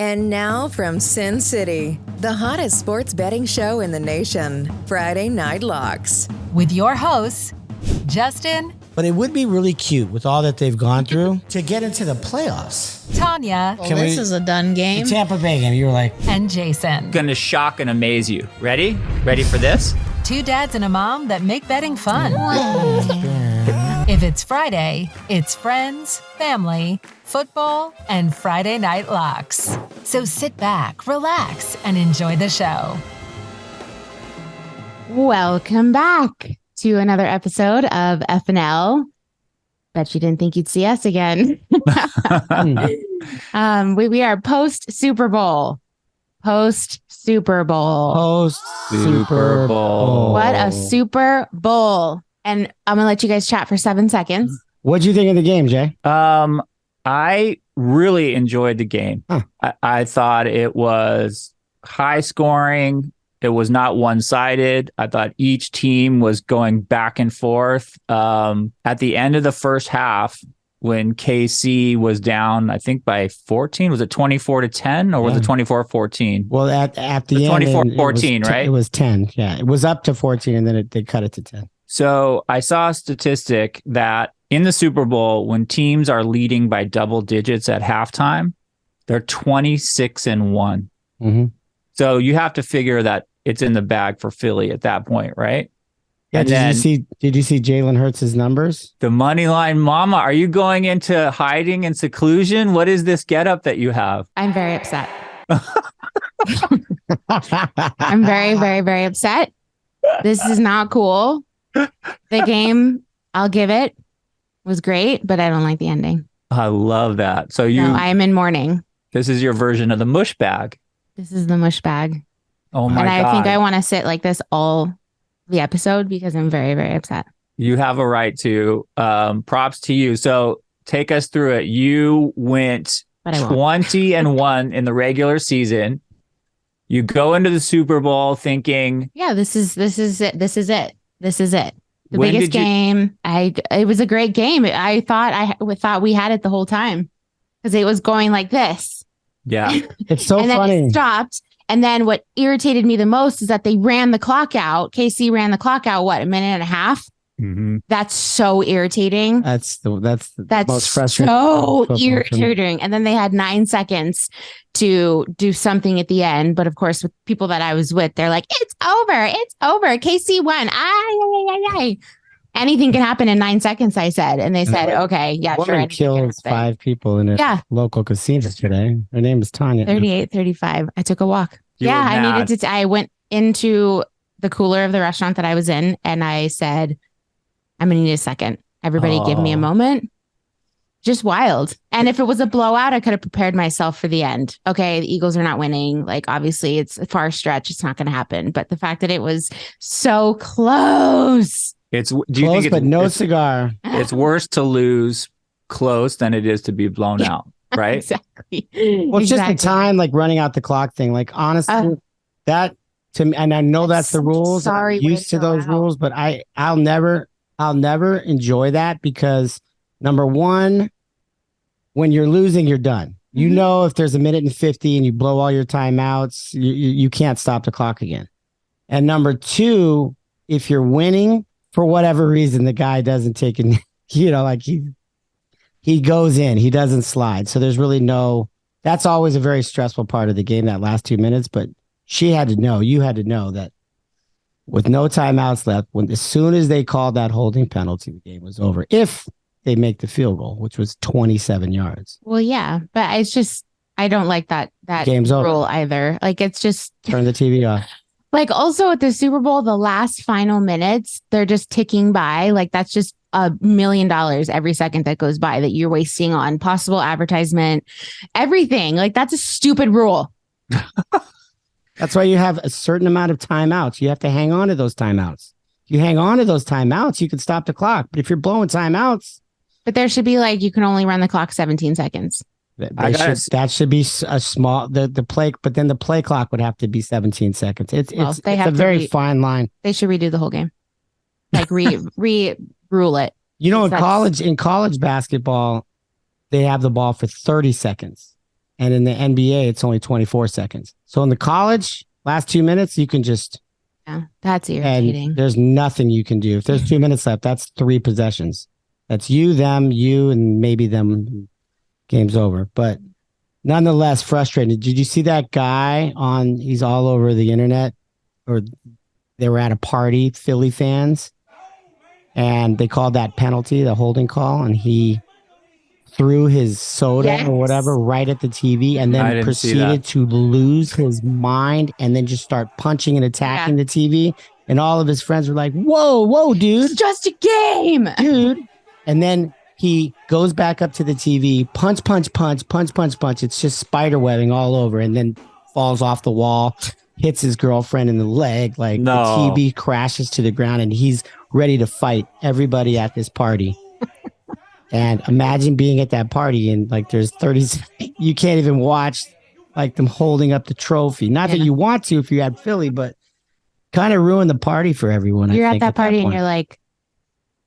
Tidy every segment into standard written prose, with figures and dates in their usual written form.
And now from Sin City, the hottest sports betting show in the nation, Friday Night Locks. With your hosts, Justin. But it would be really cute with all that they've gone through to get into the playoffs. Tanya. Well, this is a done game. The Tampa Bay game, you were like. And Jason. Gonna shock and amaze you. Ready? Ready for this? Two dads and a mom that make betting fun. If it's Friday, it's friends, family, football, and Friday Night Locks. So sit back, relax, and enjoy the show. Welcome back to another episode of FNL. Bet you didn't think you'd see us again. We are post Super Bowl. Post Super Bowl. What a Super Bowl. And I'm going to let you guys chat for 7 seconds. What'd you think of the game, Jay? I really enjoyed the game. Huh. I thought it was high scoring. It was not one-sided. I thought each team was going back and forth. At the end of the first half, when KC was down, I think by 14, was it 24-10 or was it 24-14? Well, at the end, 24-14, right? It was 10. Yeah, it was up to 14, and then they cut it to 10. So I saw a statistic that in the Super Bowl, when teams are leading by double digits at halftime, they're 26-1. Mm-hmm. So you have to figure that it's in the bag for Philly at that point, right? Yeah. And did you see Jalen Hurts' numbers? The money line mama, are you going into hiding and seclusion? What is this getup that you have? I'm very upset. I'm very, very, very upset. This is not cool. The game, I'll give it, was great, but I don't like the ending. I love that. So I'm in mourning. This is your version of the mush bag. This is the mush bag. Oh my God. And I think I want to sit like this all the episode because I'm very, very upset. You have a right to. Props to you. So take us through it. You went 20-1 in the regular season. You go into the Super Bowl thinking, yeah, this is it. The biggest game. It was a great game. I thought we had it the whole time because it was going like this. Yeah. It's so and funny. Then it stopped. And then what irritated me the most is that they ran the clock out. KC ran the clock out, a minute and a half? Mm-hmm. That's so irritating. That's the most frustrating. So irritating. And then they had 9 seconds to do something at the end. But of course, with people that I was with, they're like, it's over. KC won. Ay. Anything can happen in 9 seconds, I said. And they said, okay, yeah, sure. Woman killed 5 people in a local casino today. Her name is Tanya. 38:35. I took a walk. I went into the cooler of the restaurant that I was in and I said, I'm going to need a second. Everybody give me a moment. Just wild. And if it was a blowout, I could have prepared myself for the end. Okay, the Eagles are not winning. Like, obviously, it's a far stretch. It's not going to happen. But the fact that it was so close. But no cigar. It's worse to lose close than it is to be blown out, right? Exactly. Well, it's just the time, like running out the clock thing. Like, honestly, that to me, and I know that's the rules. Sorry, I'm used to those rules, but I'll never enjoy that because number one, when you're losing, you're done. You know, if there's a minute and 50 and you blow all your timeouts, you can't stop the clock again. And number two, if you're winning, for whatever reason, the guy doesn't take it, like he goes in, he doesn't slide. So there's really that's always a very stressful part of the game, that last 2 minutes. But you had to know that with no timeouts left, as soon as they called that holding penalty, the game was over. If they make the field goal, which was 27 yards. Well, yeah, but it's just, I don't like that game's rule over. Either. Like, it's just turn the TV off. Like, also at the Super Bowl, the last final minutes, they're just ticking by. Like, that's just $1 million every second that goes by that you're wasting on possible advertisement, everything. Like, that's a stupid rule. That's why you have a certain amount of timeouts. You have to hang on to those timeouts. If you hang on to those timeouts, you can stop the clock. But if you're blowing timeouts. But there should be you can only run the clock 17 seconds. That should be a small the play, but then the play clock would have to be 17 seconds. It's a very fine line. They should redo the whole game, like rule it. In college basketball, they have the ball for 30 seconds. And in the NBA, it's only 24 seconds. So in the college, last 2 minutes, you can just. Yeah, that's irritating. And there's nothing you can do. If there's 2 minutes left, that's 3 possessions. That's you, them, you, and maybe them. Game's over. But nonetheless, frustrating. Did you see that guy he's all over the internet, or they were at a party, Philly fans, and they called that penalty, the holding call, and he threw his soda or whatever right at the TV and then proceeded to lose his mind and then just start punching and attacking the TV. And all of his friends were like, whoa, dude. It's just a game. Dude. And then he goes back up to the TV, punch. It's just spider webbing all over, and then falls off the wall, hits his girlfriend in the leg. Like the TV crashes to the ground, and he's ready to fight everybody at this party. And imagine being at that party and like there's 30, you can't even watch like them holding up the trophy. Not that you want to if you had Philly, but kind of ruin the party for everyone. You're at that party and you're like,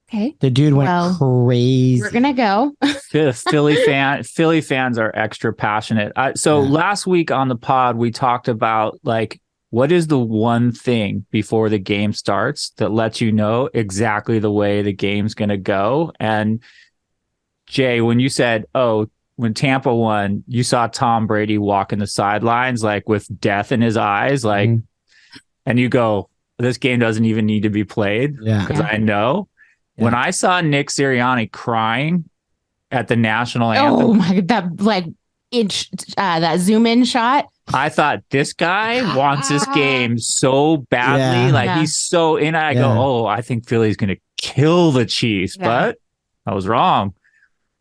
okay. The dude went crazy. We're going to go. Philly fans are extra passionate. Last week on the pod, we talked about like, what is the one thing before the game starts that lets you know exactly the way the game's going to go? And Jay, when you said, when Tampa won, you saw Tom Brady walking the sidelines, like with death in his eyes, like, and you go, this game doesn't even need to be played. Because I know when I saw Nick Sirianni crying at the national anthem. Oh my God, that zoom in shot. I thought this guy wants this game so badly. He's so in it. I go, I think Philly's going to kill the Chiefs, but I was wrong.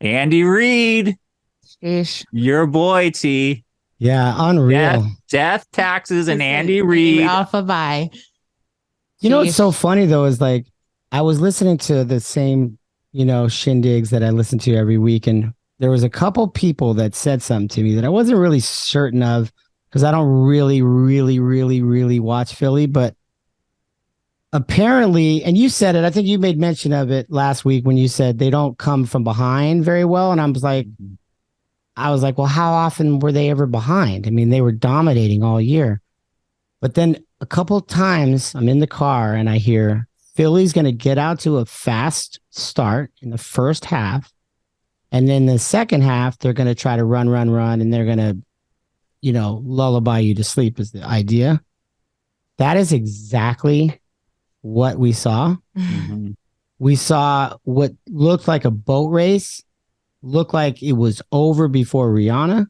Andy Reid, your boy, T. Yeah, unreal. Death, taxes, and Andy Reid. Off a bye. You know what's so funny, though, is like I was listening to the same, shindigs that I listen to every week. And there was a couple people that said something to me that I wasn't really certain of because I don't really watch Philly. But apparently, and you said it, I think you made mention of it last week when you said they don't come from behind very well. And I was like, well, how often were they ever behind? I mean, they were dominating all year. But then a couple of times I'm in the car and I hear Philly's going to get out to a fast start in the first half. And then the second half, they're going to try to run. And they're going to, lullaby you to sleep is the idea. That is exactly what we saw. Mm-hmm. We saw what looked like a boat race, looked like it was over before Rihanna.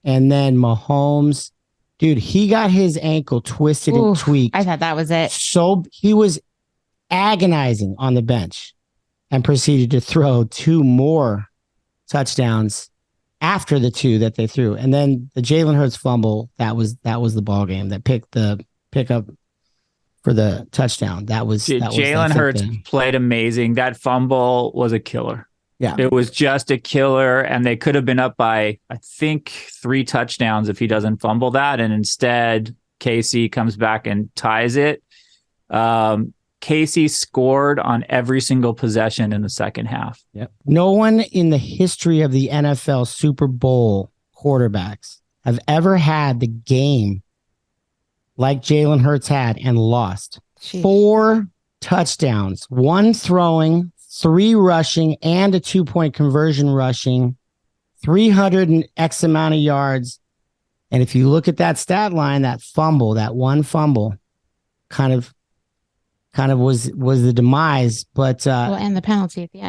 And then Mahomes, dude, he got his ankle twisted and tweaked. I thought that was it. So he was agonizing on the bench and proceeded to throw 2 more touchdowns after the 2 that they threw. And then the Jalen Hurts fumble, that was the ball game that picked the pickup for the touchdown. Jalen Hurts played amazing. That fumble was a killer. Yeah. It was just a killer, and they could have been up by, I think, 3 touchdowns if he doesn't fumble that. And instead, KC comes back and ties it. KC scored on every single possession in the second half. Yep. No one in the history of the NFL Super Bowl quarterbacks have ever had the game like Jalen Hurts had and lost. Jeez. 4 touchdowns, 1 throwing, 3 rushing, and a 2-point conversion rushing, 300 and X amount of yards. And if you look at that stat line, that one fumble kind of was the demise, but and the penalty at the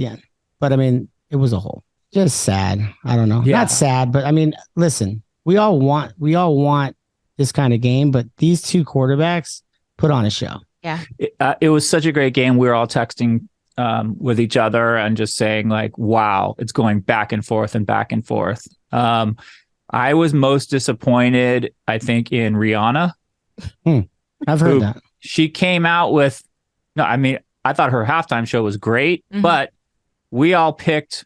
end. But I mean, it was a hole. Just sad. I don't know. Yeah. Not sad, but I mean, listen, we all want this kind of game, but these 2 quarterbacks put on a show. Yeah. It was such a great game. We were all texting with each other and just saying like, wow, it's going back and forth and back and forth. I was most disappointed, I think, in Rihanna. I've heard that. She came out with, I thought her halftime show was great, but we all picked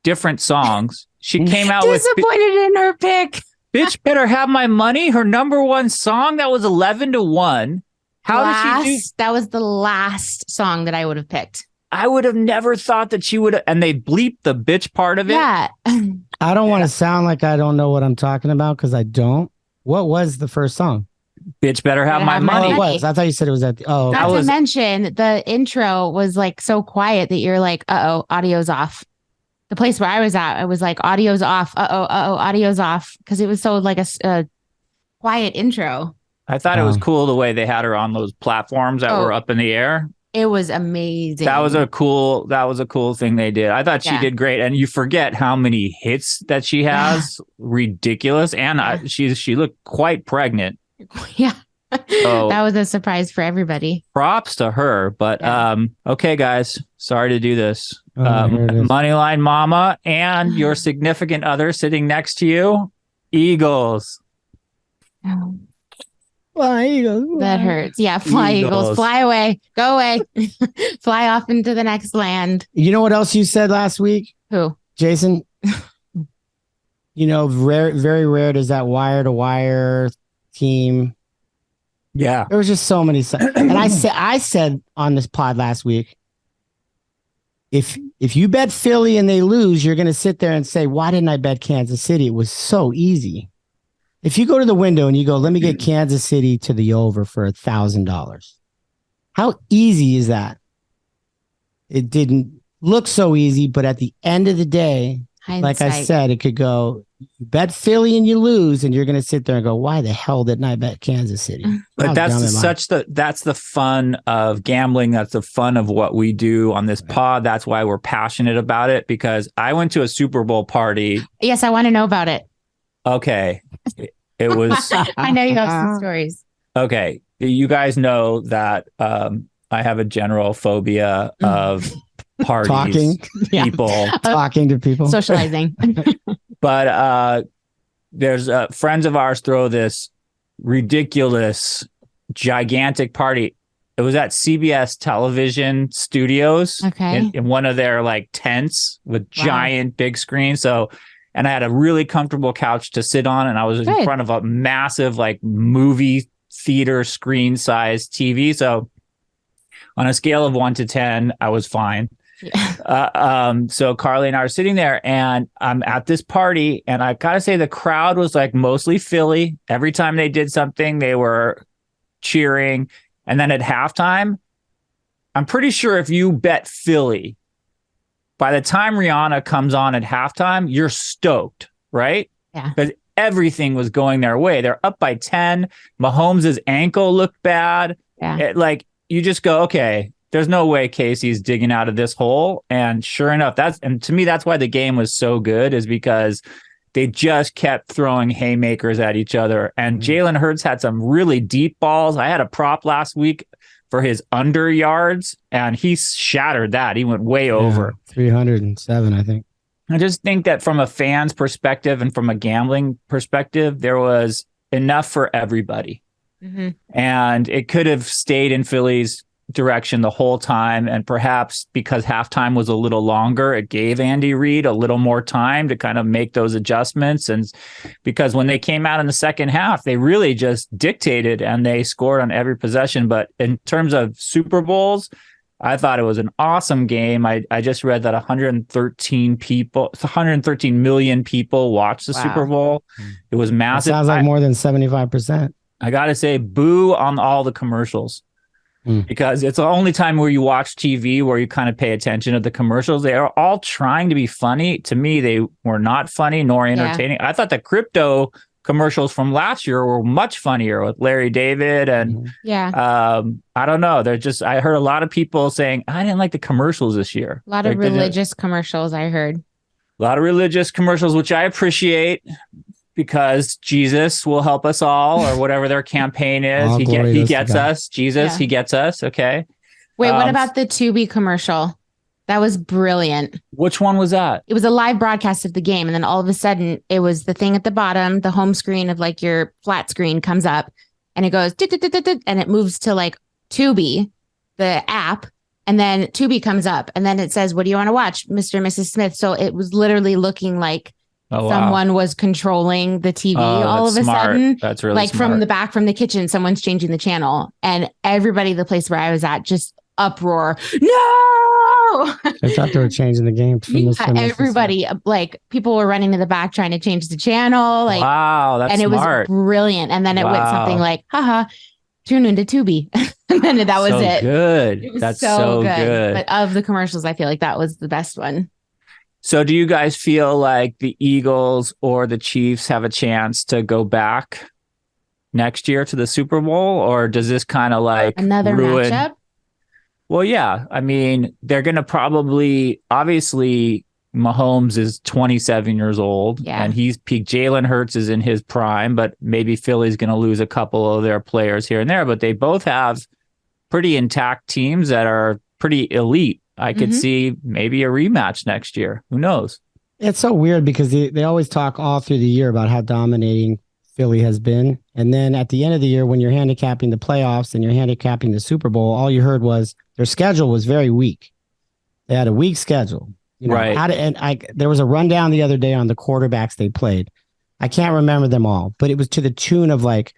different songs. She came out with disappointed in her pick. Bitch Better Have My Money, her number 1 song. That was 11-1. How did she do? That was the last song that I would have picked. I would have never thought that she would. And they bleeped the bitch part of it. Yeah. I don't want to sound like I don't know what I'm talking about because I don't. What was the first song? Bitch better have my money. Oh, it was. I thought you said it was at the. Oh, Not to mention the intro was like so quiet that you're like, uh-oh, audio's off. The place where I was at, I was like, audio's off. Uh-oh, audio's off. Because it was so like a quiet intro. I thought it was cool the way they had her on those platforms that were up in the air. It was amazing. That was a cool thing they did. I thought she did great. And you forget how many hits that she has. Ridiculous. And she looked quite pregnant. Yeah. So, that was a surprise for everybody. Props to her. But okay, guys, sorry to do this. Moneyline Mama and your significant other sitting next to you, Eagles. Fly Eagles. That hurts. Yeah, fly Eagles. Fly away. Go away. Fly off into the next land. You know what else you said last week? Who? Jason? Very rare does that wire-to-wire team. Yeah. There was just so many. And I said on this pod last week, if you bet Philly and they lose, you're going to sit there and say, why didn't I bet Kansas City? It was so easy. If you go to the window and you go, let me get Kansas City to the over for $1,000. How easy is that? It didn't look so easy, but at the end of the day, like I said, it could go, you bet Philly and you lose, and you're going to sit there and go, why the hell didn't I bet Kansas City? But that's the fun of gambling. That's the fun of what we do on this pod. That's why we're passionate about it, because I went to a Super Bowl party. Yes, I want to know about it. Okay. It was. I know you have some stories. Okay. You guys know that I have a general phobia of parties, talking to people, socializing. But there's friends of ours throw this ridiculous, gigantic party. It was at CBS television studios in one of their like tents with giant big screens. So, and I had a really comfortable couch to sit on, and I was in front of a massive like movie theater screen size TV. So on a scale of 1 to 10, I was fine. So Carly and I are sitting there, and I'm at this party, and I gotta say the crowd was like mostly Philly. Every time they did something, they were cheering. And then at halftime, I'm pretty sure if you bet Philly, by the time Rihanna comes on at halftime, you're stoked, right? Yeah. Because everything was going their way. They're up by 10. Mahomes' ankle looked bad. Yeah. You just go, okay, there's no way Casey's digging out of this hole. And sure enough, to me, that's why the game was so good, is because they just kept throwing haymakers at each other. And Jalen Hurts had some really deep balls. I had a prop last week for his under yards, and he shattered that. He went way over. 307, I think. I just think that from a fan's perspective and from a gambling perspective, there was enough for everybody. Mm-hmm. And it could have stayed in Philly's direction the whole time, and perhaps because halftime was a little longer, it gave Andy Reid a little more time to kind of make those adjustments. And because when they came out in the second half, they really just dictated and they scored on every possession. But in terms of Super Bowls, I thought it was an awesome game. I just read that 113 million people watched the Super Bowl. It was massive. That sounds like more than 75%. I got to say, boo on all the commercials. Because it's the only time where you watch TV where you kind of pay attention to the commercials. They are all trying to be funny. To me, they were not funny nor entertaining. I thought the crypto commercials from last year were much funnier with Larry David. And I don't know. I heard a lot of people saying, I didn't like the commercials this year. A lot of religious commercials, I heard. A lot of religious commercials, which I appreciate, because Jesus will help us all, or whatever their campaign is. He gets us. Jesus, he gets us. Okay. Wait, what about the Tubi commercial? That was brilliant. Which one was that? It was a live broadcast of the game. And then all of a sudden it was the thing at the bottom, the home screen of like your flat screen comes up and it goes, and it moves to like Tubi, the app. And then Tubi comes up and then it says, what do you want to watch? Mr. and Mrs. Smith. So it was literally looking like someone was controlling the TV all of a sudden. That's really like smart. From the back, from the kitchen, someone's changing the channel. And everybody, the place where I was at, just uproar. No! I thought they were changing the game. Everybody, like people were running to the back trying to change the channel. Like, wow, that's and it smart. was brilliant. And then it went something like, haha, tune into Tubi. And then that was it. Good. It was that's so good. But of the commercials, I feel like that was the best one. So do you guys feel like the Eagles or the Chiefs have a chance to go back next year to the Super Bowl? Or does this kind of like another matchup? Well, yeah. I mean, they're going to probably, obviously, Mahomes is 27 years old and he's peaked. Jalen Hurts is in his prime, but maybe Philly's going to lose a couple of their players here and there. But they both have pretty intact teams that are pretty elite. I could see maybe a rematch next year. Who knows? It's so weird because they always talk all through the year about how dominating Philly has been. And then at the end of the year, when you're handicapping the playoffs and you're handicapping the Super Bowl, all you heard was their schedule was very weak. They had a weak schedule. You know, right. There was a rundown the other day on the quarterbacks they played. I can't remember them all, but it was to the tune of like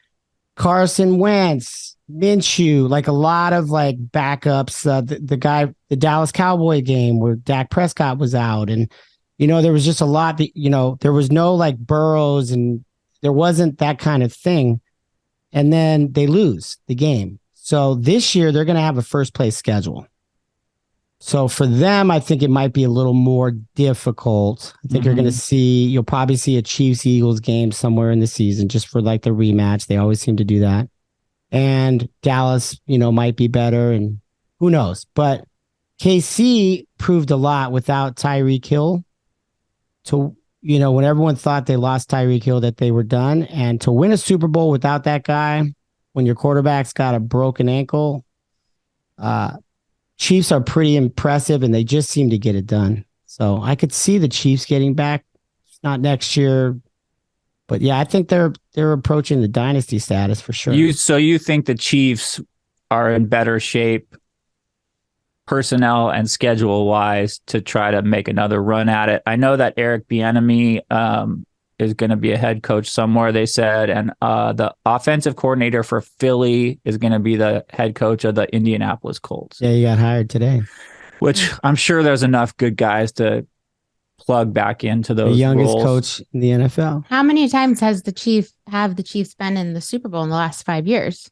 Carson Wentz, Minshew, like a lot of like backups. The Dallas Cowboy game where Dak Prescott was out. And, you know, there was just a lot that, you know, there was no like Burrows and there wasn't that kind of thing. And then they lose the game. So this year they're going to have a first place schedule. So for them, I think it might be a little more difficult. I think you'll probably see a Chiefs-Eagles game somewhere in the season just for like the rematch. They always seem to do that. And Dallas, you know, might be better and who knows. But KC proved a lot without Tyreek Hill to, you know, when everyone thought they lost Tyreek Hill, that they were done. And to win a Super Bowl without that guy, when your quarterback's got a broken ankle, Chiefs are pretty impressive, and they just seem to get it done. So I could see the Chiefs getting back. It's not next year, but yeah, I think they're approaching the dynasty status for sure. So you think the Chiefs are in better shape, personnel and schedule wise, to try to make another run at it? I know that Eric Bieniemy is going to be a head coach somewhere, they said, and the offensive coordinator for Philly is going to be the head coach of the Indianapolis Colts. Yeah, he got hired today. Which I'm sure there's enough good guys to plug back into those the youngest roles. Coach in the NFL. How many times has the Chiefs been in the Super Bowl in the last 5 years?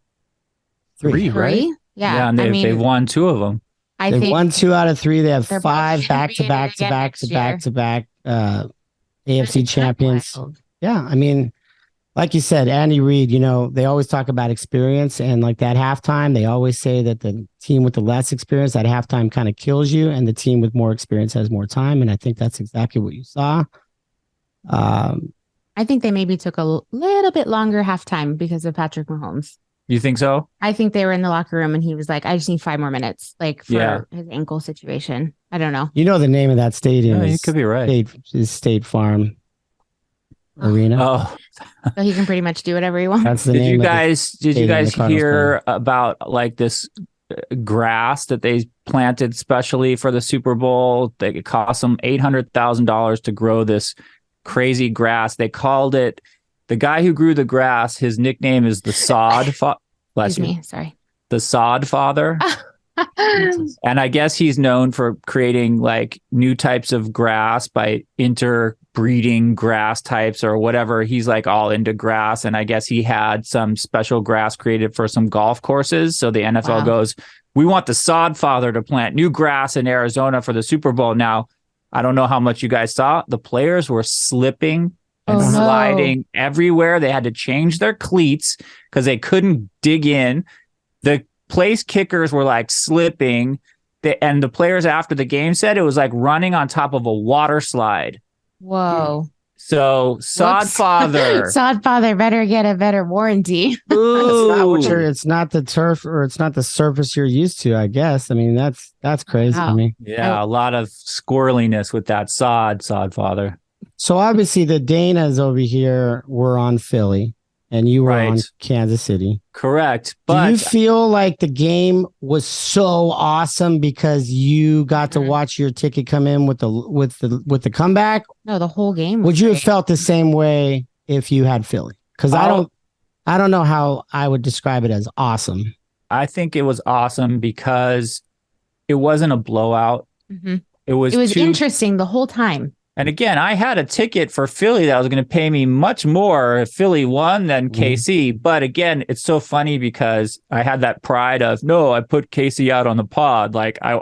Three, right? Yeah, and they've won 2 of them. They've won 2 out of 3. They have 5 back-to-back AFC champions. Yeah, I mean, like you said, Andy Reid, you know, they always talk about experience, and like that halftime, they always say that the team with the less experience at halftime kind of kills you, and the team with more experience has more time. And I think that's exactly what you saw. I think they maybe took a little bit longer halftime because of Patrick Mahomes. You think so? I think they were in the locker room and he was like, I just need 5 more minutes, like for his ankle situation. I don't know. You know the name of that stadium? You could be right. State Farm Arena. Oh, so he can pretty much do whatever he wants. That's the did name. You guys hear about like this grass that they planted specially for the Super Bowl? It cost them $800,000 to grow this crazy grass. They called it. The guy who grew the grass, his nickname is the Sod. The Sod Father. And I guess he's known for creating like new types of grass by interbreeding grass types or whatever. He's like all into grass. And I guess he had some special grass created for some golf courses. So the NFL goes, we want the Sod Father to plant new grass in Arizona for the Super Bowl. Now, I don't know how much you guys saw. The players were slipping and sliding everywhere. They had to change their cleats because they couldn't dig in. The place kickers were like slipping. And the players after the game said it was like running on top of a water slide. Whoa. So Sod Father. Sod Father better get a better warranty. It's not the turf, or it's not the surface you're used to, I guess. I mean, that's crazy. Wow. I mean, yeah, a lot of squirreliness with that Sod Father. So obviously the Danas over here were on Philly and you were on Kansas City. Correct. But do you feel like the game was so awesome because you got to watch your ticket come in with the comeback? No, the whole game. Would you have felt the same way if you had Philly? Because I don't know how I would describe it as awesome. I think it was awesome because it wasn't a blowout. Mm-hmm. It was interesting the whole time. And again, I had a ticket for Philly that was going to pay me much more if Philly won than KC. But again, it's so funny because I had that pride of, no, I put KC out on the pod. Like I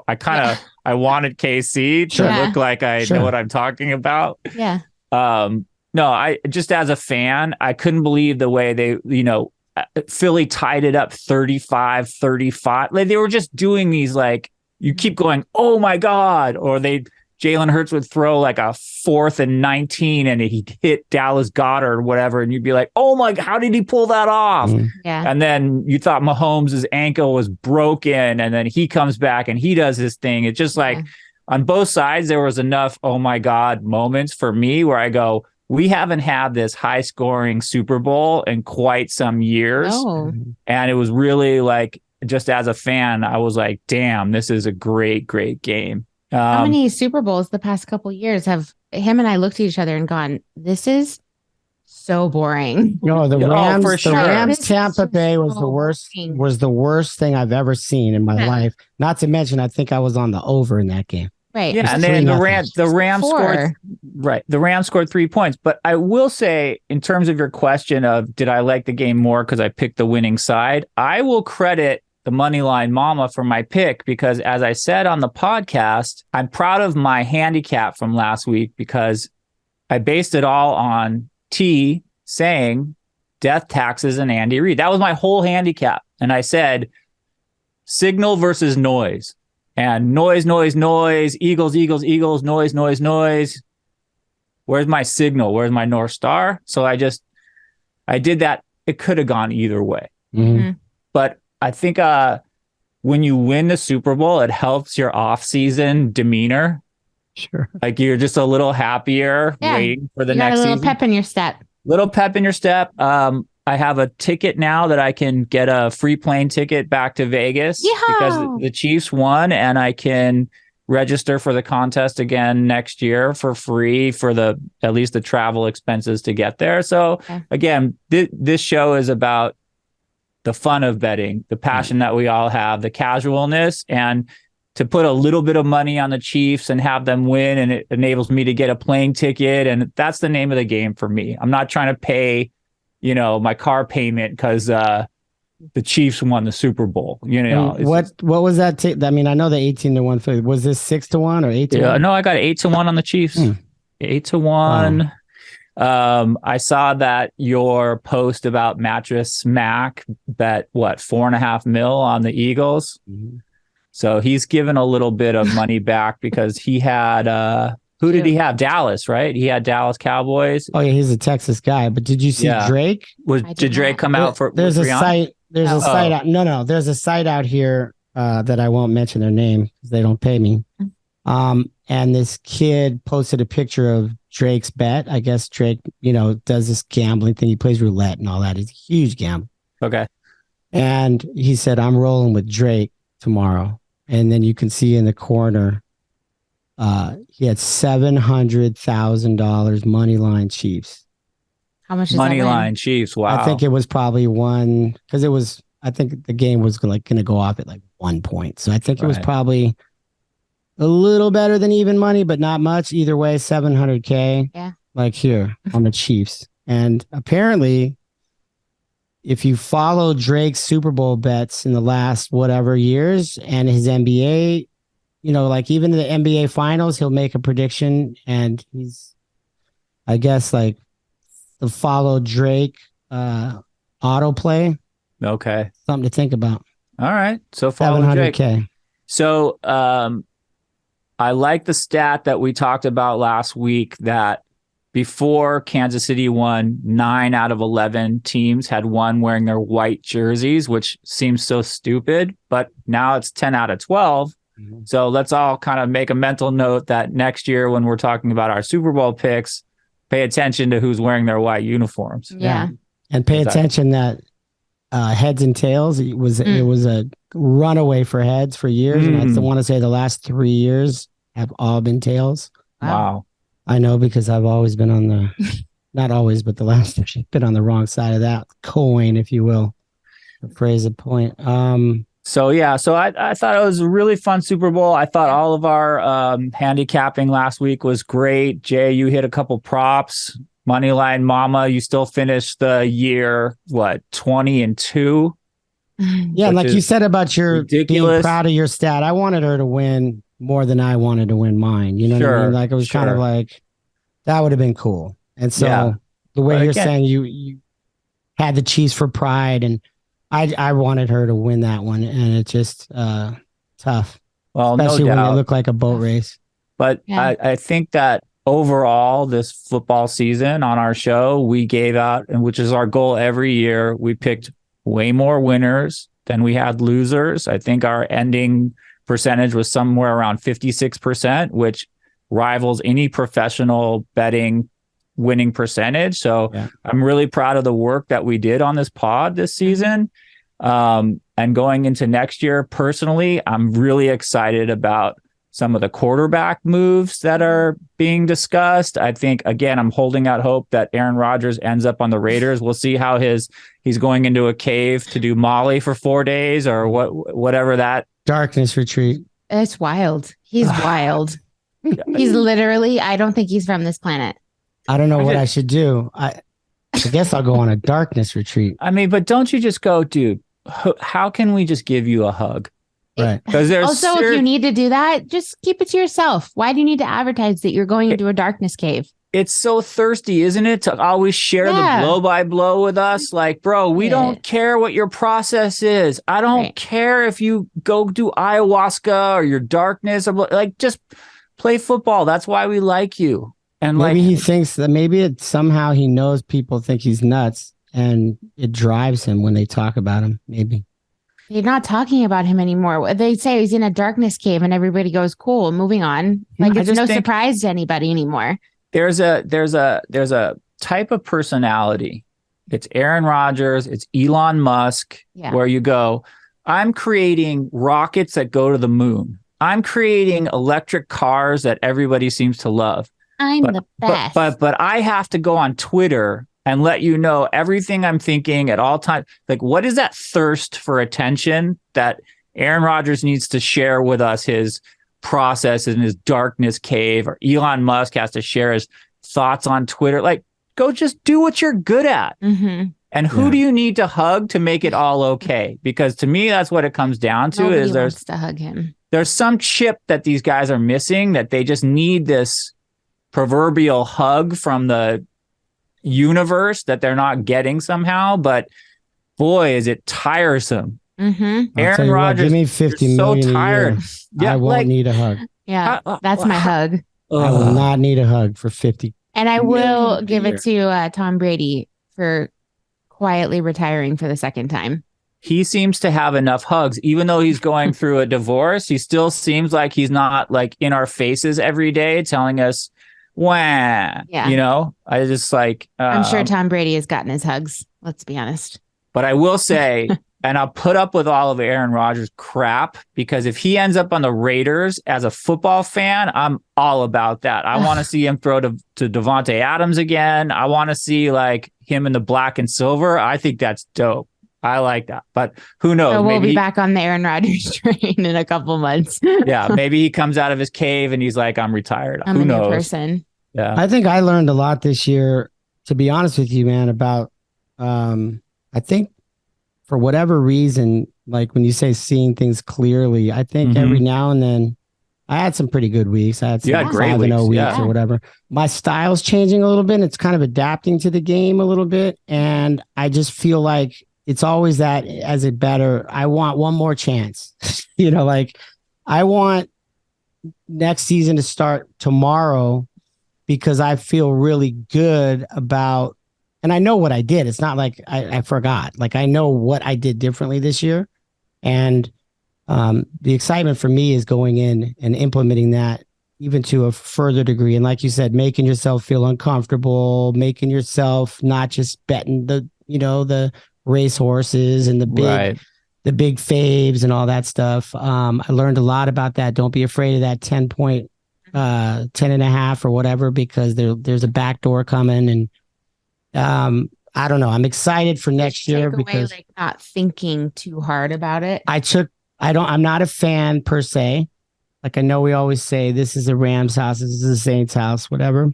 wanted KC to look like I know what I'm talking about. Yeah. No, I just as a fan, I couldn't believe the way they, Philly tied it up 35-35. Like they were just doing these, like, you keep going, oh my God, or Jalen Hurts would throw like a 4th and 19 and he hit Dallas Goedert or whatever. And you'd be like, oh my, how did he pull that off? Yeah. And then you thought Mahomes' ankle was broken. And then he comes back and he does his thing. It's just like on both sides, there was enough, oh my God, moments for me where I go, we haven't had this high scoring Super Bowl in quite some years. Oh. And it was really like, just as a fan, I was like, damn, this is a great, great game. How many Super Bowls the past couple years have him and I looked at each other and gone, this is so boring. No, the Rams, for sure. Rams Tampa Bay was the worst. boring. Was the worst thing I've ever seen in my life. Not to mention, I think I was on the over in that game. Right. Yeah, and then the Rams scored. Right, the Rams scored 3 points. But I will say, in terms of your question of did I like the game more because I picked the winning side, I will credit the Moneyline Mama for my pick because, as I said on the podcast, I'm proud of my handicap from last week because I based it all on T saying death, taxes, and Andy Reid. That was my whole handicap. And I said signal versus noise. And noise, Eagles, noise, noise. Where's my signal? Where's my North Star? So I did that. It could have gone either way. Mm-hmm. But I think when you win the Super Bowl, it helps your off-season demeanor. Sure. Like you're just a little happier waiting for the next season. A little pep in your step. Little pep in your step. I have a ticket now that I can get a free plane ticket back to Vegas because the Chiefs won, and I can register for the contest again next year for free for at least the travel expenses to get there. So again, this show is about the fun of betting, the passion that we all have, the casualness, and to put a little bit of money on the Chiefs and have them win, and it enables me to get a plane ticket. And that's the name of the game for me. I'm not trying to pay, my car payment because the Chiefs won the Super Bowl. What was that? I mean, I know the 18-1. Was this 6-1 or 8-1? No, I got 8-1 on the Chiefs. 8-1. Wow. I saw that your post about Mattress Mac bet $4.5 million on the Eagles. Mm-hmm. So he's given a little bit of money back because he had who did he have? Dallas, right? He had Dallas Cowboys. Oh yeah, he's a Texas guy. But did you see Drake? Did Drake come out for? There's a site. There's a site out. No. There's a site out here that I won't mention their name because they don't pay me. And this kid posted a picture of Drake's bet. I guess Drake, does this gambling thing. He plays roulette and all that. He's a huge gambler. Okay. And he said, I'm rolling with Drake tomorrow. And then you can see in the corner, he had $700,000 money line Chiefs. How much is money that line Chiefs? Wow. I think it was probably one because I think the game was going to go off at like 1 point. So I think it was probably a little better than even money, but not much. Either way, $700K. Yeah. Like here on the Chiefs. And apparently, if you follow Drake's Super Bowl bets in the last whatever years and his NBA, like even in the NBA finals, he'll make a prediction and he's, I guess, like the follow Drake autoplay. Okay. Something to think about. All right. So follow $700K. Drake. So I like the stat that we talked about last week that before Kansas City won, 9 out of 11 teams had won wearing their white jerseys, which seems so stupid, but now it's 10 out of 12. Mm-hmm. So let's all kind of make a mental note that next year when we're talking about our Super Bowl picks, pay attention to who's wearing their white uniforms. Yeah. And pay attention that heads and tails, it was a runaway for heads for years. And I want to say the last 3 years have all been tails. Wow. I know because I've always been on the, not always, but the last been on the wrong side of that coin, if you will, to phrase a point. So I thought it was a really fun Super Bowl. I thought all of our handicapping last week was great. Jay, you hit a couple props. Moneyline Mama, you still finished the year 20-2. Yeah, like you said about your ridiculous. Being proud of your stat. I wanted her to win more than I wanted to win mine. You know what I mean? Like it was kind of like that would have been cool. And so the way you're saying you had the cheese for pride, and I wanted her to win that one, and it's just tough. Well, especially when they look like a boat race. But I think that overall, this football season on our show, we gave out, and which is our goal every year, we picked way more winners than we had losers. I think our ending percentage was somewhere around 56%, which rivals any professional betting winning percentage. So I'm really proud of the work that we did on this pod this season. And going into next year, personally, I'm really excited about some of the quarterback moves that are being discussed. I think, again, I'm holding out hope that Aaron Rodgers ends up on the Raiders. We'll see how he's going into a cave to do Molly for 4 days or whatever that darkness retreat. It's wild. He's wild. He's literally, I don't think he's from this planet. I don't know what I should do. I guess I'll go on a darkness retreat. I mean, but don't you just go, dude, how can we just give you a hug? Right. Because there's also, if you need to do that, just keep it to yourself. Why do you need to advertise that you're going into a darkness cave? It's so thirsty, isn't it? To always share the blow by blow with us. Like, bro, we don't care what your process is. I don't care if you go do ayahuasca or your darkness. Or, like, just play football. That's why we like you. And maybe he thinks that somehow he knows people think he's nuts and it drives him when they talk about him. Maybe. They're not talking about him anymore. They say he's in a darkness cave and everybody goes, cool, moving on. Like it's no surprise to anybody anymore. There's a type of personality. It's Aaron Rodgers, it's Elon Musk, where you go, I'm creating rockets that go to the moon. I'm creating electric cars that everybody seems to love. I'm the best. But I have to go on Twitter and let you know everything I'm thinking at all times. Like, what is that thirst for attention that Aaron Rodgers needs to share with us his process in his darkness cave, or Elon Musk has to share his thoughts on Twitter? Like, go just do what you're good at. Mm-hmm. And who do you need to hug to make it all okay? Because to me, that's what it comes down to. Nobody wants to hug him. There's some chip that these guys are missing, that they just need this proverbial hug from the universe that they're not getting somehow. But boy, is it tiresome. Mm-hmm. Aaron Rodgers, give me 50 million so tired. I won't need a hug. Yeah, that's my hug. I will not need a hug for 50. And I will give it to Tom Brady for quietly retiring for the second time. He seems to have enough hugs, even though he's going through a divorce. He still seems like he's not like in our faces every day telling us, wah, you know, I just like, I'm sure Tom Brady has gotten his hugs. Let's be honest. But I will say, and I'll put up with all of Aaron Rodgers' crap, because if he ends up on the Raiders as a football fan, I'm all about that. I want to see him throw to Devontae Adams again. I want to see like him in the black and silver. I think that's dope. I like that. But who knows? So we'll be back on the Aaron Rodgers train in a couple months. Yeah, maybe he comes out of his cave and he's like, I'm retired. I'm who a knows? new person. Yeah. I think I learned a lot this year, to be honest with you, man, about I think for whatever reason, like when you say seeing things clearly, I think every now and then I had some pretty good weeks. I had some 5-0 weeks or whatever. My style's changing a little bit. It's kind of adapting to the game a little bit. And I just feel like it's always that as a better, I want one more chance. You know, like I want next season to start tomorrow because I feel really good about, and I know what I did. It's not like I forgot. Like I know what I did differently this year. And the excitement for me is going in and implementing that even to a further degree. And like you said, making yourself feel uncomfortable, making yourself not just betting the race horses and the big faves and all that stuff. I learned a lot about that. Don't be afraid of that 10 and a half or whatever, because there's a back door coming. And I don't know. I'm excited for next year because like not thinking too hard about it. I took I'm not a fan per se. Like I know we always say this is a Rams house, this is a Saints house, whatever.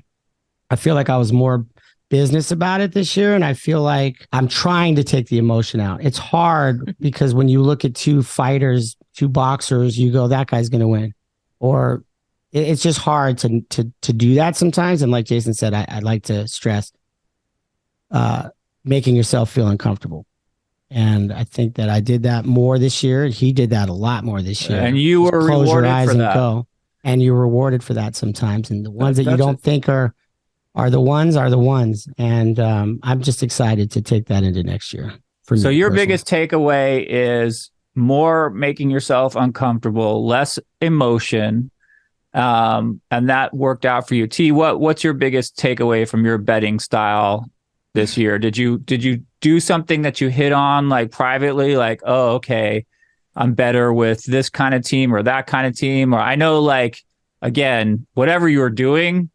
I feel like I was more business about it this year. And I feel like I'm trying to take the emotion out. It's hard because when you look at two fighters, two boxers, you go, that guy's going to win. Or it's just hard to do that sometimes. And like Jason said, I'd like to stress making yourself feel uncomfortable. And I think that I did that more this year. He did that a lot more this year. And you were close your rewarded eyes for and that. go. And you're rewarded for that sometimes. And the ones that you don't think are the ones. And I'm just excited to take that into next year. So your biggest takeaway is more making yourself uncomfortable, less emotion. And that worked out for you. T, what's your biggest takeaway from your betting style this year? Did you do something that you hit on like privately, like, oh, okay, I'm better with this kind of team or that kind of team? Or I know, like, again, whatever you were doing,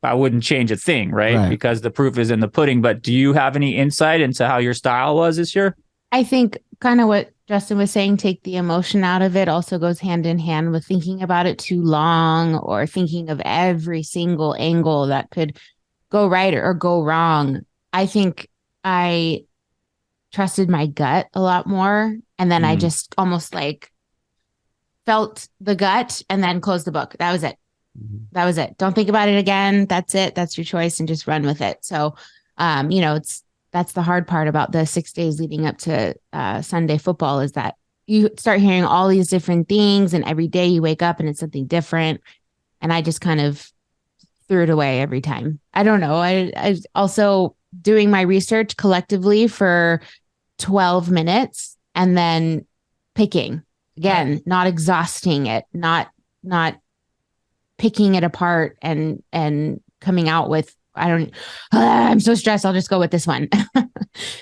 I wouldn't change a thing, right? Because the proof is in the pudding. But do you have any insight into how your style was this year? I think kind of what Justin was saying, take the emotion out of it, also goes hand in hand with thinking about it too long or thinking of every single angle that could go right or go wrong. I think I trusted my gut a lot more. And then I just almost like felt the gut and then closed the book. That was it. That was it. Don't think about it again. That's it. That's your choice and just run with it. So, that's the hard part about the 6 days leading up to Sunday football is that you start hearing all these different things and every day you wake up and it's something different. And I just kind of threw it away every time. I don't know. I also doing my research collectively for 12 minutes and then picking again, not exhausting it, not picking it apart and coming out with, I'm so stressed. I'll just go with this one.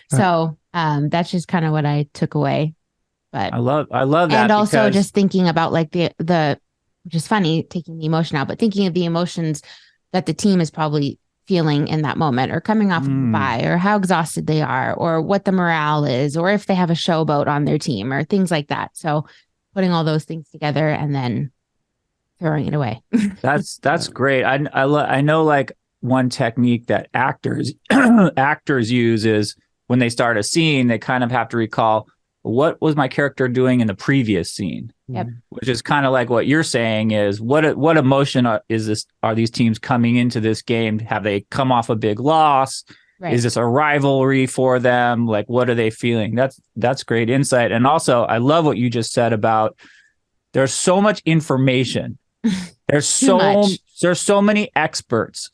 So that's just kind of what I took away. But I love that. And also just thinking about like the, which is funny, taking the emotion out, but thinking of the emotions that the team is probably feeling in that moment or coming off of a bye or how exhausted they are or what the morale is or if they have a showboat on their team or things like that. So putting all those things together and then throwing it away. That's great. I know like one technique that actors use is when they start a scene, they kind of have to recall what was my character doing in the previous scene. Yep. Which is kind of like what you're saying is what emotion are these teams coming into this game? Have they come off a big loss? Right. Is this a rivalry for them? Like, what are they feeling? That's great insight. And also, I love what you just said about there's so much information. There's so many experts.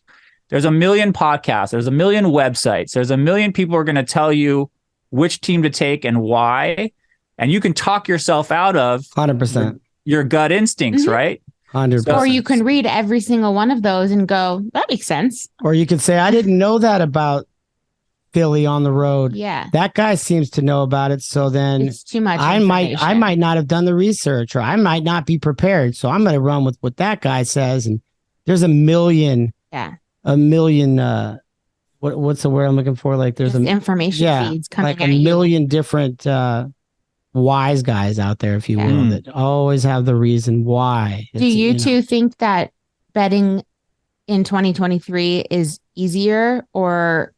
There's a million podcasts. There's a million websites. There's a million people who are going to tell you which team to take and why. And you can talk yourself out of 100% your gut instincts, right? 100%. Or you can read every single one of those and go, that makes sense. Or you could say, I didn't know that about Philly on the road. Yeah. That guy seems to know about it. So then It's too much. I might not have done the research or I might not be prepared. So I'm going to run with what that guy says. And there's a million, what's the word I'm looking for? Like there's information feeds coming like a million different wise guys out there, if you will, that always have the reason why. Do you two think that betting in 2023 is easier or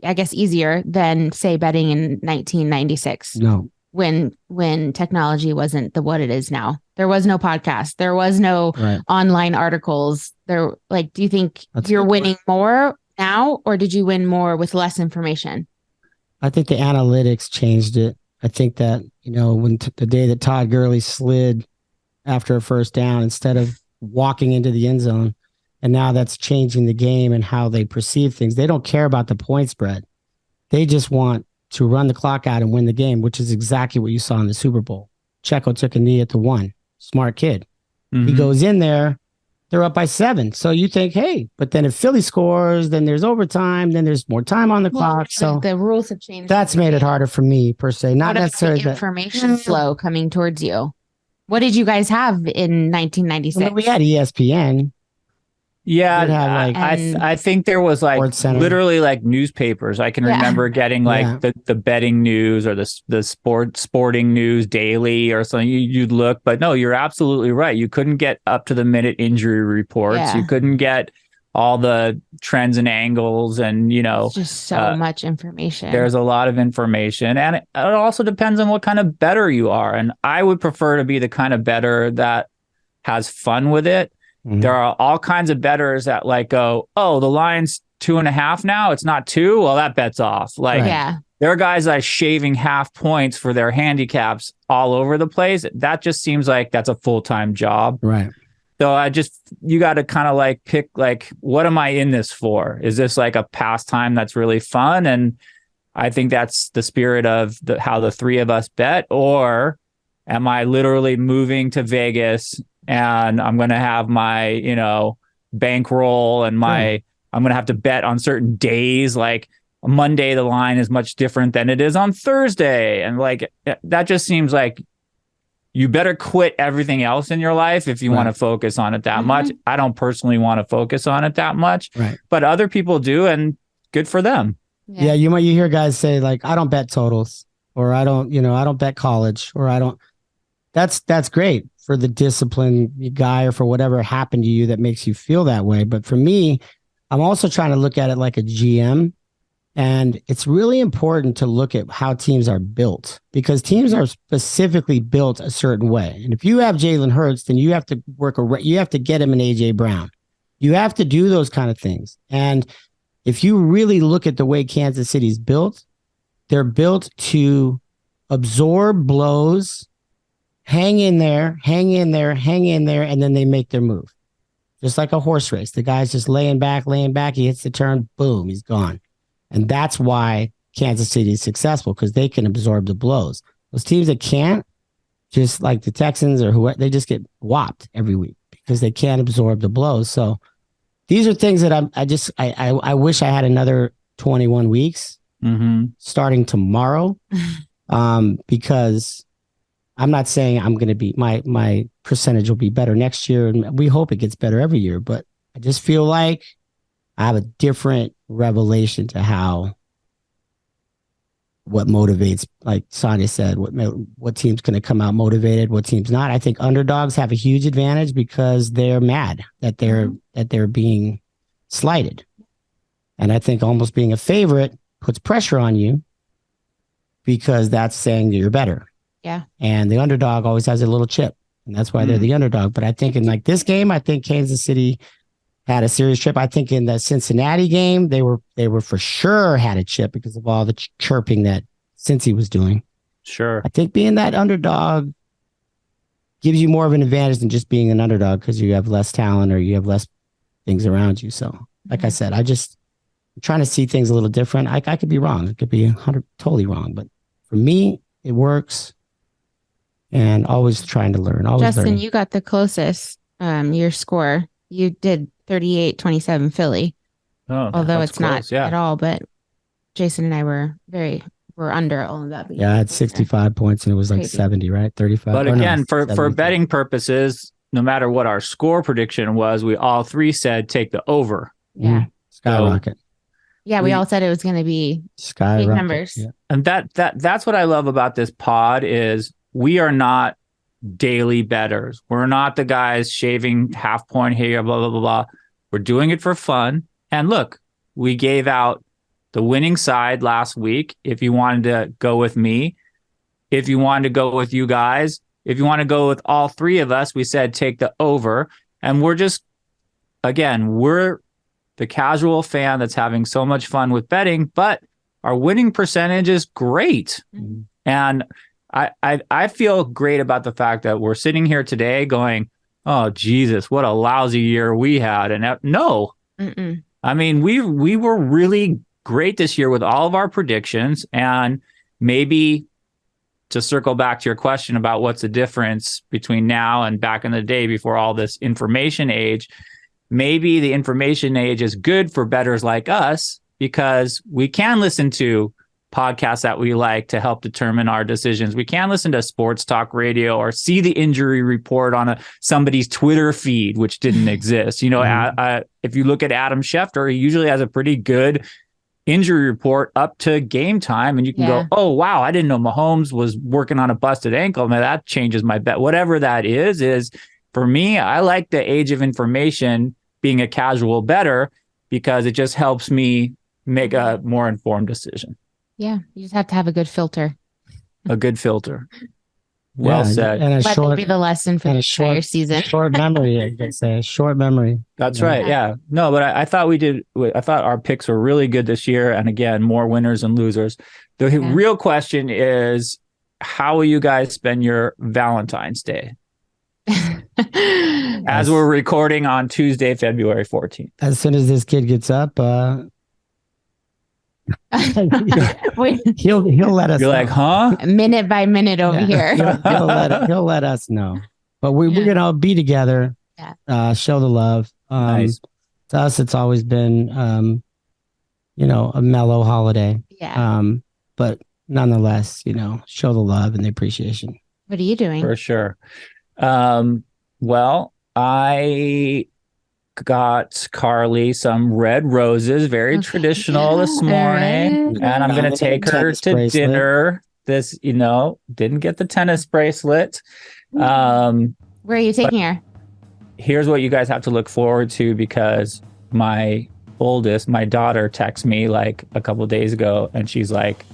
I guess easier than say betting in 1996? No. When technology wasn't what it is now. There was no podcast. There was no online articles. Do you think you're winning more now or did you win more with less information? I think the analytics changed it. I think that, when the day that Todd Gurley slid after a first down instead of walking into the end zone, and now that's changing the game and how they perceive things. They don't care about the point spread. They just want to run the clock out and win the game, which is exactly what you saw in the Super Bowl. Checo took a knee at the 1. Smart kid. Mm-hmm. He goes in there. They're up by 7. So you think, hey, but then if Philly scores, then there's overtime, then there's more time on the clock. So the rules have changed. That's made it harder for me per se. Not necessarily the information flow coming towards you. What did you guys have in 1996? We had ESPN. Yeah, You'd have, like, I think there was like Sports Center. literally like newspapers. I can remember getting like the betting news or the sporting news daily or something. You'd look, but no, you're absolutely right. You couldn't get up to the minute injury reports. Yeah. You couldn't get all the trends and angles, and It's just so much information. There's a lot of information, and it also depends on what kind of bettor you are. And I would prefer to be the kind of bettor that has fun with it. There are all kinds of bettors that like go, oh, the line's 2.5 now. It's not 2. Well, that bet's off. Like, there are guys that are shaving half points for their handicaps all over the place. That just seems like that's a full-time job. Right. So you got to kind of like pick, like, what am I in this for? Is this like a pastime that's really fun? And I think that's the spirit of how the three of us bet. Or am I literally moving to Vegas and I'm going to have my, bankroll and I'm going to have to bet on certain days. Like Monday, the line is much different than it is on Thursday. And like, that just seems like you better quit everything else in your life if you want to focus on it that much. I don't personally want to focus on it that much, but other people do, and good for them. Yeah. You hear guys say like, I don't bet totals, or I don't bet college, or I don't. That's great for the disciplined guy or for whatever happened to you that makes you feel that way. But for me, I'm also trying to look at it like a GM. And it's really important to look at how teams are built, because teams are specifically built a certain way. And if you have Jalen Hurts, then you have to you have to get him an AJ Brown. You have to do those kind of things. And if you really look at the way Kansas City's built, they're built to absorb blows, hang in there, and then they make their move. Just like a horse race. The guy's just laying back. He hits the turn, boom, he's gone. And that's why Kansas City is successful, because they can absorb the blows. Those teams that can't, just like the Texans or whoever, they just get whopped every week because they can't absorb the blows. So these are things that I wish I had another 21 weeks starting tomorrow, because I'm not saying I'm going to be, my percentage will be better next year. And we hope it gets better every year. But I just feel like I have a different revelation to what motivates, like Sonia said, what team's going to come out motivated, what team's not. I think underdogs have a huge advantage because they're mad that they're being slighted. And I think almost being a favorite puts pressure on you because that's saying that you're better. Yeah. And the underdog always has a little chip, and that's why they're the underdog. But I think in like this game, I think Kansas City had a serious chip. I think in the Cincinnati game, they were for sure had a chip because of all the chirping that Cincy was doing. Sure. I think being that underdog gives you more of an advantage than just being an underdog because you have less talent or you have less things around you. So, like I said, I'm trying to see things a little different. I could be wrong. It could be totally wrong. But for me, it works. And always trying to learn. Justin, learning. you got the closest, your score. You did 38-27 Philly. Although it's close, not at all, but Jason and I were under all of that. Yeah, I had 65 points and it was like Crazy. 70, right? 35. But again, for betting purposes, no matter what our score prediction was, we all three said take the over. Yeah. Skyrocket. We all said it was going to be Skyrocket. big numbers. Yeah. And that's what I love about this pod is we are not daily bettors. We're not the guys shaving half point here, blah, blah, blah, blah. We're doing it for fun. And look, we gave out the winning side last week. If you wanted to go with me, if you wanted to go with you guys, if you want to go with all three of us, we said take the over. And we're the casual fan that's having so much fun with betting, but our winning percentage is great. Mm-hmm. And I feel great about the fact that we're sitting here today going, oh, Jesus, what a lousy year we had. And no, I mean, we were really great this year with all of our predictions. And maybe to circle back to your question about what's the difference between now and back in the day before all this information age, maybe the information age is good for bettors like us because we can listen to podcasts that we like to help determine our decisions. We can't listen to sports talk radio or see the injury report on somebody's Twitter feed, which didn't exist. If you look at Adam Schefter, he usually has a pretty good injury report up to game time, and you can go, oh, wow, I didn't know Mahomes was working on a busted ankle. Man, that changes my bet. Whatever that is for me, I like the age of information being a casual bettor because it just helps me make a more informed decision. Yeah, you just have to have a good filter. A good filter. Well said. And Let that be the lesson for the entire season. Short memory, I could say. Short memory. That's right. Yeah. No, but I thought I thought our picks were really good this year. And again, more winners and losers. The real question is, how will you guys spend your Valentine's Day? As we're recording on Tuesday, February 14th. As soon as this kid gets up, he'll let us. You're know. Like, huh? Minute by minute over here. He'll let us know. But we're gonna be together. Yeah. Show the love. Nice. To us, it's always been, a mellow holiday. Yeah. But nonetheless, show the love and the appreciation. What are you doing? For sure. Well, I got Carly some red roses, very traditional this morning. Right. And I'm going to take her to dinner. This, didn't get the tennis bracelet. Where are you taking her? Here's what you guys have to look forward to, because my daughter, texted me like a couple of days ago, and she's like,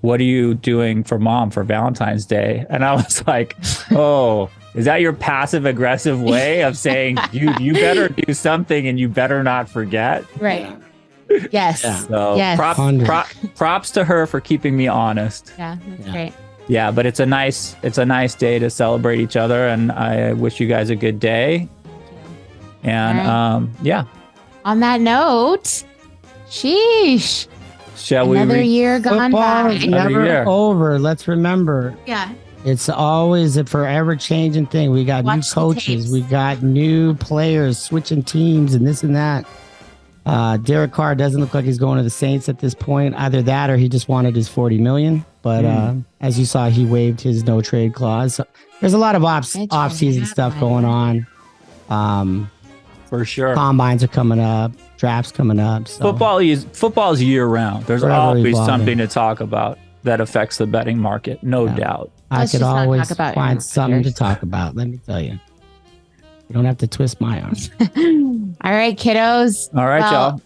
what are you doing for mom for Valentine's Day? And I was like, oh, is that your passive aggressive way of saying you better do something and you better not forget? Right. Yes. Yeah. So Yes. props to her for keeping me honest. Yeah, that's great. Yeah, but it's a nice day to celebrate each other, and I wish you guys a good day. And On that note, sheesh. Shall we? Another year gone Football by. is never over. Let's remember. Yeah. It's always a forever changing thing. We got Watch new the coaches. tapes. We got new players switching teams and this and that. Derek Carr doesn't look like he's going to the Saints at this point. Either that or he just wanted his $40 million. But as you saw, he waived his no trade clause. So there's a lot of off-season stuff going on. For sure. Combines are coming up. Drafts coming up. So. Football is year round. There's Forever always evolving. something to talk about that affects the betting market, no doubt. I Let's could just not always talk about find Aaron something to Rodgers. talk about. Let me tell you. You don't have to twist my arm. All right, kiddos. All right, y'all.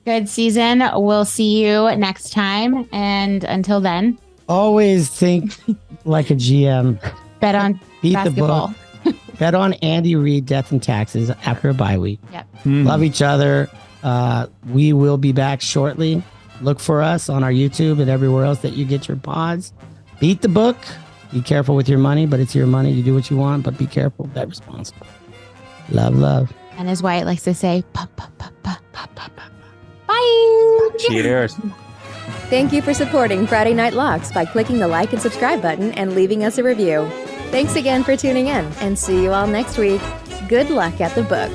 Good season. We'll see you next time. And until then, Always think like a GM. bet on Beat basketball. the book. Bet on Andy Reid, Death and Taxes after a bye week. Yep. Love each other. We will be back shortly. Look for us on our YouTube and everywhere else that you get your pods. Beat the book. Be careful with your money, but it's your money. You do what you want, but be careful. Bet responsibly. Love, love. And as Wyatt likes to say, pa, pa, pa, pa, pa, pa, pa. Bye. Cheers. Thank you for supporting Friday Night Locks by clicking the like and subscribe button and leaving us a review. Thanks again for tuning in, and see you all next week. Good luck at the book.